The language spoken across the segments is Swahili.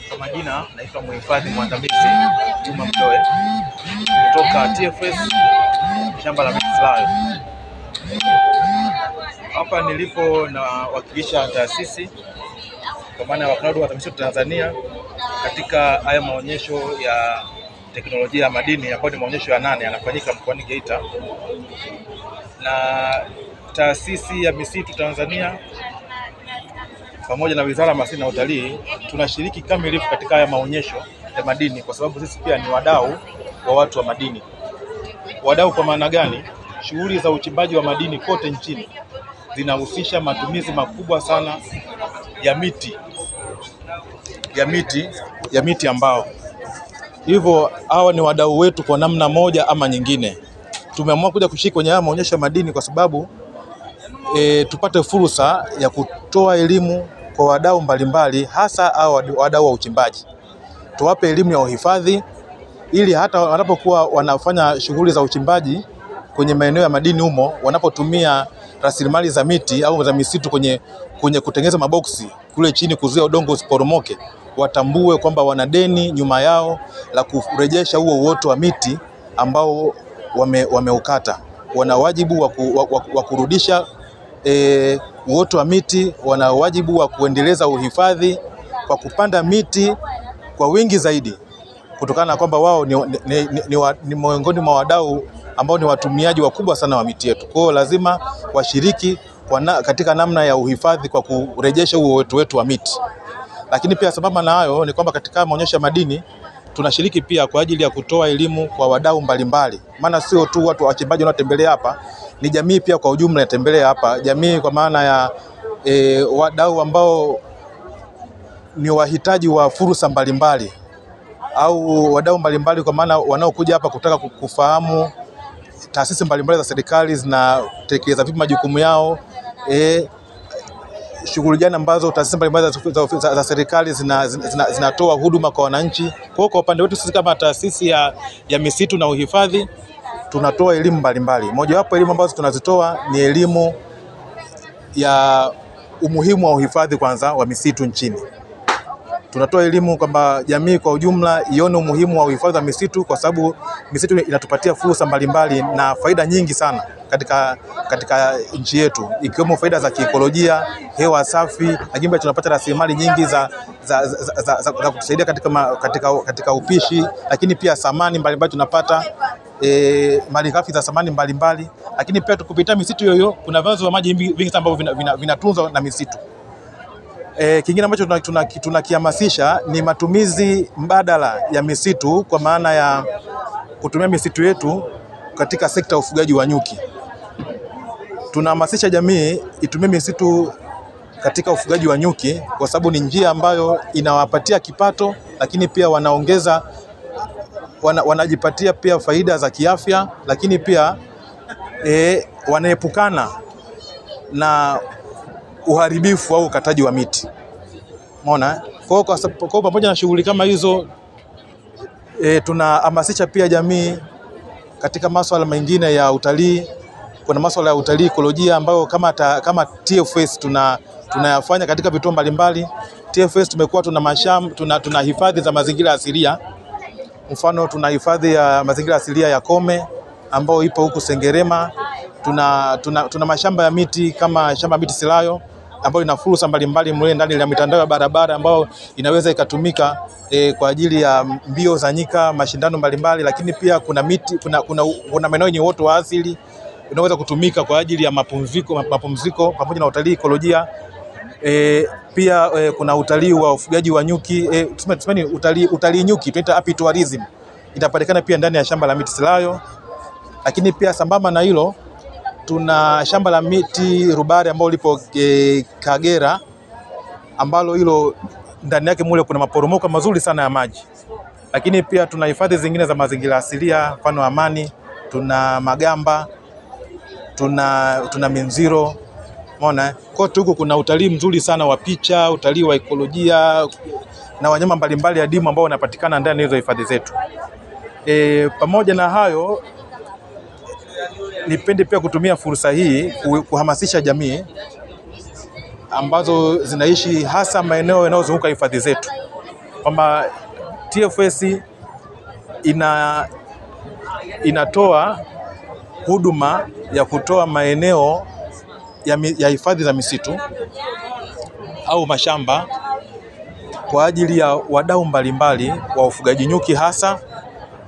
Kwa majina naitwa mhifadhi mwandamizi Juma Mdoe kutoka TFS shamba la miti Silayo. Hapa nilipo na wakilisha taasisi kwa maana ya wakala wa misitu Tanzania katika haya maonyesho ya teknolojia ya madini ambayo ni maonyesho ya 8 yanafanyika mkoani Geita, na taasisi ya misitu Tanzania pamoja na Wizara ya Maliasili na Utalii tunashiriki kamilifu katika haya maonyesho ya madini, kwa sababu sisi pia ni wadau wa watu wa madini. Wadau kwa maana gani? Shughuli za uchimbaji wa madini kote nchini zinahusisha matumizi makubwa sana ya miti ambao. Hivyo hawa ni wadau wetu kwa namna moja ama nyingine. Tumeamua kuja kushiriki kwenye haya maonyesho ya madini kwa sababu tupate fursa ya kutoa elimu kwa wadau mbalimbali, hasa hao wadau wa uchimbaji. Tuwape elimu ya uhifadhi ili hata wanapokuwa wanafanya shughuli za uchimbaji kwenye maeneo ya madini humo, wanapotumia rasilimali za miti au za misitu kwenye kutengeneza maboksi kule chini kuzuia udongo usiporomoke, watambue kwamba wana deni nyuma yao la kurejesha huo uoto wa miti ambao wameukata. Wana wajibu wa kurudisha uoto wa miti, wana wajibu wa kuendeleza uhifadhi kwa kupanda miti kwa wingi zaidi, kutokana na kwamba wao ni miongoni mwa wadau ambao ni watumiaji wakubwa sana wa miti yetu. Kwa hiyo lazima washiriki katika namna ya uhifadhi kwa kurejesha huo uoto wetu wa miti. Lakini pia sababu na hayo ni kwamba katika maonyesho ya madini tunashiriki pia kwa ajili ya kutoa elimu kwa wadau mbalimbali. Maana sio tu watu wachimbaji wanaotembelea hapa, ni jamii pia kwa ujumla inatembelea hapa. Jamii kwa maana ya wadau ambao ni wahitaji wa fursa mbalimbali au wadau mbalimbali, kwa maana wanaokuja hapa kutaka kufahamu taasisi mbalimbali za serikali zinatekeleza vipi majukumu yao, shughuli gani ambazo taasisi mbalimbali za serikali zinatoa huduma kwa wananchi. Kwa upande wetu sisi kama taasisi ya misitu na uhifadhi tunatoa elimu mbalimbali. Mojawapo elimu ambazo tunazitoa ni elimu ya umuhimu wa uhifadhi kwanza wa misitu nchini. Tunatoa elimu kwamba jamii kwa ujumla ione umuhimu wa uhifadhi wa misitu, kwa sababu misitu inatupatia fursa mbalimbali na faida nyingi sana katika nchi yetu, ikiwemo faida za kiikolojia, hewa safi, lakini pia tunapata rasilimali nyingi za kutusaidia katika upishi, lakini pia samani mbalimbali tunapata malighafi za samani mbalimbali, lakini pia kupitia misitu hiyo kuna vyanzo vya maji vingi sana ambavyo vinatunzwa na misitu. Kingine ambacho tunakihamasisha ni matumizi mbadala ya misitu, kwa maana ya kutumia misitu yetu katika sekta ya ufugaji wa nyuki. Tunahamasisha jamii itumie misitu katika ufugaji wa nyuki kwa sababu ni njia ambayo inawapatia kipato, lakini pia wanajipatia pia faida za kiafya, lakini pia wanaepukana na uharibifu au ukataji wa miti. Umeona? Kwa pamoja na shughuli kama hizo, tunahamasisha pia jamii katika masuala mengine ya utalii. Kuna masuala ya utalii ekolojia ambayo kama TFS tunayafanya katika vituo mbalimbali. TFS tumekuwa tuna hifadhi za mazingira asilia. Mfano tuna hifadhi ya mazingira asilia ya Kome ambayo ipo huku Sengerema. Tuna mashamba ya miti kama shamba miti Silayo ambayo ina fursa mbalimbali mle ndani ya mitandao ya barabara ambayo inaweza ikatumika kwa ajili ya mbio za nyika, mashindano mbalimbali, lakini pia kuna miti kuna maeneo yenye uoto wa asili inaweza kutumika kwa ajili ya mapumziko pamoja na utalii ekolojia. Pia kuna utalii wa ufugaji wa nyuki, tuseme utalii nyuki, tunaita apitourism, itapatikana pia ndani ya shamba la miti Silayo. Lakini pia sambamba na hilo tuna shamba la miti Rubare ambalo lipo Kagera, ambalo hilo ndani yake mule kuna maporomoko mazuri sana ya maji. Lakini pia tuna hifadhi zingine za mazingira asilia, mfano Amani, tuna Magamba, tuna Minziro. Umeona? Kote huko kuna utalii mzuri sana wa picha, utalii wa ekolojia na wanyama mbalimbali adimu ambao wanapatikana ndani ya hizo hifadhi zetu. Pamoja na hayo, nipende pia kutumia fursa hii kuhamasisha jamii ambazo zinaishi hasa maeneo yanayozunguka hifadhi zetu kwamba TFS inatoa huduma ya kutoa maeneo ya hifadhi za misitu au mashamba kwa ajili ya wadau mbalimbali wa ufugaji nyuki, hasa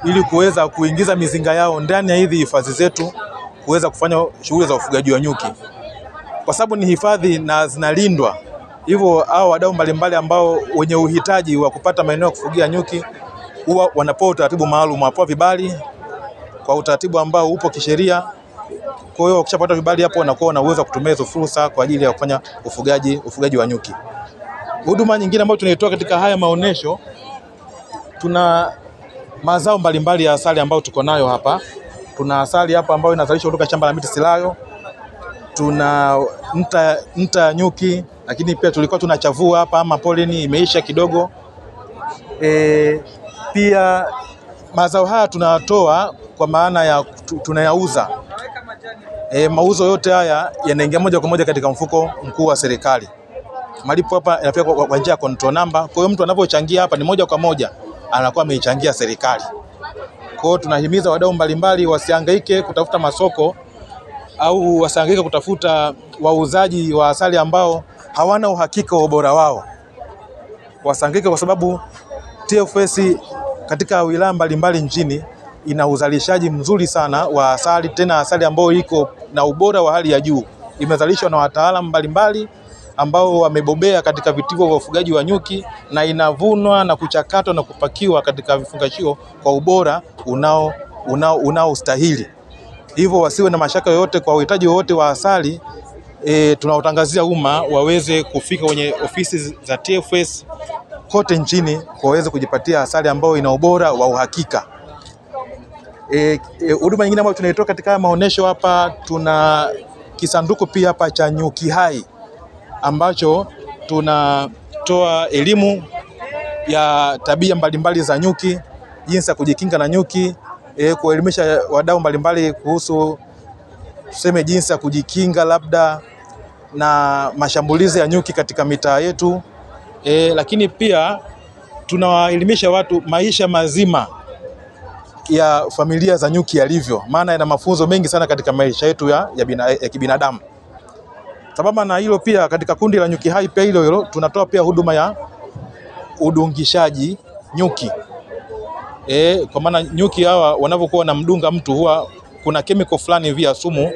ili kuweza kuingiza mizinga yao ndani ya hizi hifadhi zetu kuweza kufanya shughuli za ufugaji wa nyuki, kwa sababu ni hifadhi na zinalindwa. Hivyo hao wadau mbalimbali ambao wenye uhitaji wa kupata maeneo ya kufugia nyuki huwa wanapewa utaratibu maalum, wapewa vibali kwa utaratibu ambao upo kisheria. Kwa hiyo wakishapata vibali hapo wanakuwa na uwezo wa kutumia hizo fursa kwa ajili ya kufanya ufugaji wa nyuki. Huduma nyingine ambayo tunaitoa katika haya maonesho, tuna mazao mbalimbali ya asali ambayo tuko nayo hapa. Tuna asali hapa ambayo inazalishwa kutoka shamba la miti Silayo. Tuna nta ya nyuki, lakini pia tulikuwa tuna chavua hapa ama poleni imeisha kidogo. Pia mazao haya tunatoa kwa maana ya tunayauza. Mauzo yote haya yanaingia moja kwa moja katika mfuko mkuu wa serikali. Malipo hapa yanafika kwa njia ya control number. Kwa hiyo mtu anapochangia hapa ni moja kwa moja anakuwa ameichangia serikali. Kwa hiyo tunahimiza wadau mbalimbali wasihangaike kutafuta masoko au wasihangaike kutafuta wauzaji wa asali ambao hawana uhakika wa ubora wao. Wasihangaike kwa sababu TFS katika wilaya mbalimbali nchini ina uzalishaji mzuri sana wa asali, tena asali ambayo iko na ubora wa hali ya juu. Imezalishwa na wataalamu mbalimbali ambao wamebobea katika vitivo vya ufugaji wa nyuki, na inavunwa na kuchakatwa na kupakiwa katika vifungashio kwa ubora unaostahili. Hivyo wasiwe na mashaka yoyote kwa uhitaji wote wa asali. Tunautangazia umma waweze kufika kwenye ofisi za TFS kote nchini waweze kujipatia asali ambayo ina ubora wa uhakika. Huduma nyingine ambayo tunaitoa katika maonesho hapa, tuna kisanduku pia hapa cha Nyuki Hai ambacho tunatoa elimu ya tabia mbalimbali za nyuki, jinsi ya kujikinga na nyuki, kuelimisha wadau mbalimbali kuhusu tuseme jinsi ya kujikinga labda na mashambulizi ya nyuki katika mitaa yetu. Lakini pia tunawaelimisha watu maisha mazima ya familia za nyuki yalivyo, maana ina mafunzo mengi sana katika maisha yetu ya kibinadamu. Sababu na hilo pia katika kundi la Nyuki Hai pia hilo tunatoa pia huduma ya udungishaji nyuki. Kwa maana nyuki hawa wanapokuwa na mdunga mtu huwa kuna chemical fulani hivi ya sumu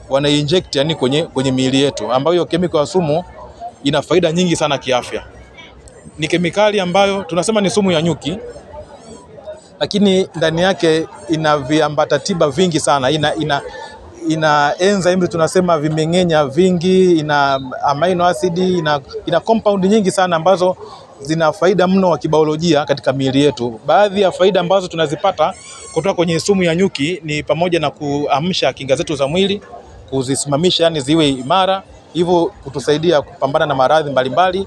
wanai inject yani kwenye miili yetu, ambayo hiyo chemical ya sumu ina faida nyingi sana kiafya. Ni kemikali ambayo tunasema ni sumu ya nyuki, lakini ndani yake ina viambata tiba vingi sana. Ina enzyme tunasema vimeng'enya vingi, ina amino acid, ina compound nyingi sana ambazo zina faida mno wa kibiolojia katika miili yetu. Baadhi ya faida ambazo tunazipata kutoka kwenye sumu ya nyuki ni pamoja na kuamsha kinga zetu za mwili, kuzisimamisha yani ziwe imara, hivyo kutusaidia kupambana na maradhi mbalimbali.